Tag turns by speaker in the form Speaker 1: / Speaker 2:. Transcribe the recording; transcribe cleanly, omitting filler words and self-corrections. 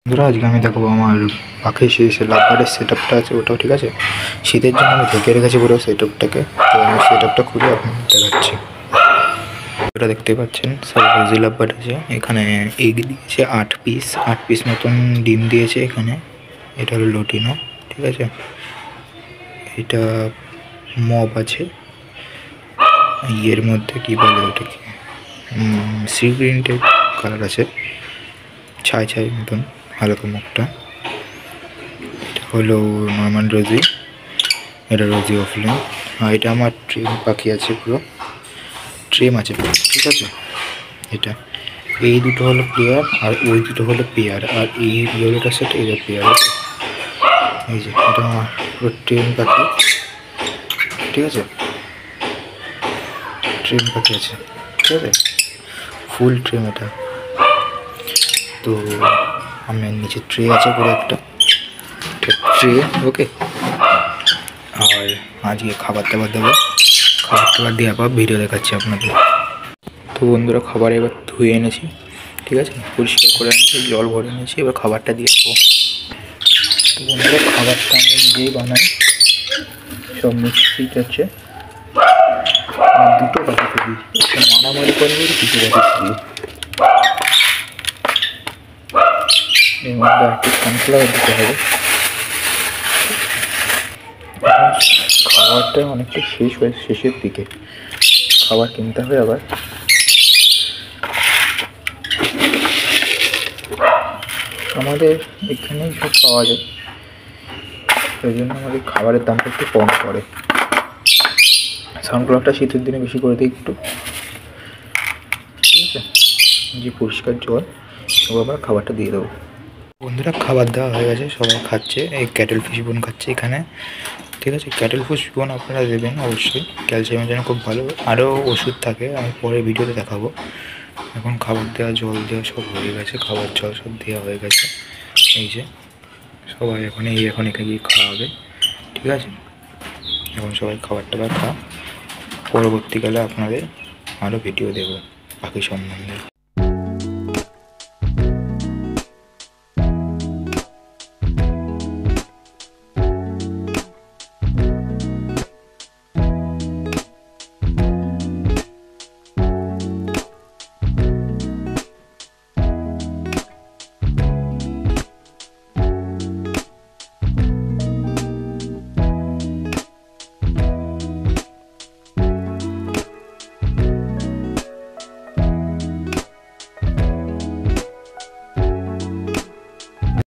Speaker 1: বন্ধুরা আজকে আমি দেখাবো আমার পাখির সে লাভবারের সেট আপটা আছে, ওটাও ঠিক আছে। শীতের জন্য আমি ঢেকে রেখেছি পুরো সেট আপটাকে। তো আমি সেট আপটা খুলে আপনাদের দেখাচ্ছি। ওটা দেখতে পাচ্ছেন সব রোজি লাভবার আছে। এখানে এগ দিয়েছে 8 পিস মতন ডিম দিয়েছে এখানে। এটা হলো লটিনো, ঠিক আছে। এটা মব আছে, এর মধ্যে কি বলে ওটাকে, সি গ্রিন টাইপ কালার আছে, ছাই ছাই মতন হালকা মুখটা। এটা হলো নর্মাল রোজি, এটা রোজি অফলাইন। আর এটা আমার ট্রেম পাখি আছে, পুরো ট্রেম আছে পুরো, ঠিক আছে। এটা এই দুটো হলো পেয়ার আর ওই দুটো হলো পেয়ার, আর এই ইয়েলোটার সাথে এই পেয়ার আছে। এই যে এটা আমার পুরো ট্রেম পাখি, ঠিক আছে। ট্রেম পাখি আছে, ঠিক আছে, ফুল ট্রেম এটা। তো আমার নিচে ট্রে আছে পুরো একটা ট্রে, ওকে। আর আজকে খাবার দাবার দেবো, খাবার দাবার দেওয়ার পর ভিডিও দেখাচ্ছি আপনাদের। তো বন্ধুরা খাবার এবার ধুয়ে এনেছি, ঠিক আছে, পরিষ্কার করে এনেছি, জল ভরে এনেছি, এবার খাবারটা দিয়ে দেবো। তো বন্ধুরা খাবারটা আমি নিজেই বানাই, সব মিক্সিট আছে। দুটো পাখি দিই, একটা মারামারি করে দুটো পাখি দিই। এর মধ্যে একটু কর্নফ্লাওয়ার দিতে হবে। খাবারটা অনেকটা শেষ হয়ে শেষের দিকে, খাবার কিনতে হবে আবার। আমাদের এখানেই সব পাওয়া যায়, সেই জন্য আমাদের খাবারের দামটা একটু কম পড়ে। সানক্লকটা শীতের দিনে বেশি করে দিই একটু, ঠিক আছে। যে পরিষ্কার জল, এবার আমরা খাবারটা দিয়ে দেবো। বন্ধুরা খাবার দেওয়া হয়ে গেছে, সবাই খাচ্ছে। এই ক্যাটেল ফিশ বোন খাচ্ছে এখানে, ঠিক আছে। ক্যাটেল ফিশ বোন আপনারা দেবেন অবশ্যই, ক্যালসিয়ামের জন্য খুব ভালো। আরও ওষুধ থাকে, আমি পরে ভিডিওতে দেখাবো। এখন খাবার দেওয়া, জল দেওয়া সব হয়ে গেছে, খাবার জল সব দেওয়া হয়ে গেছে। এই যে সবাই এখন এখানে গিয়ে খাওয়াবে, ঠিক আছে। এখন সবাই খাবার টাবার খা, পরবর্তীকালে আপনাদের আরও ভিডিও দেবো পাখি সম্বন্ধে।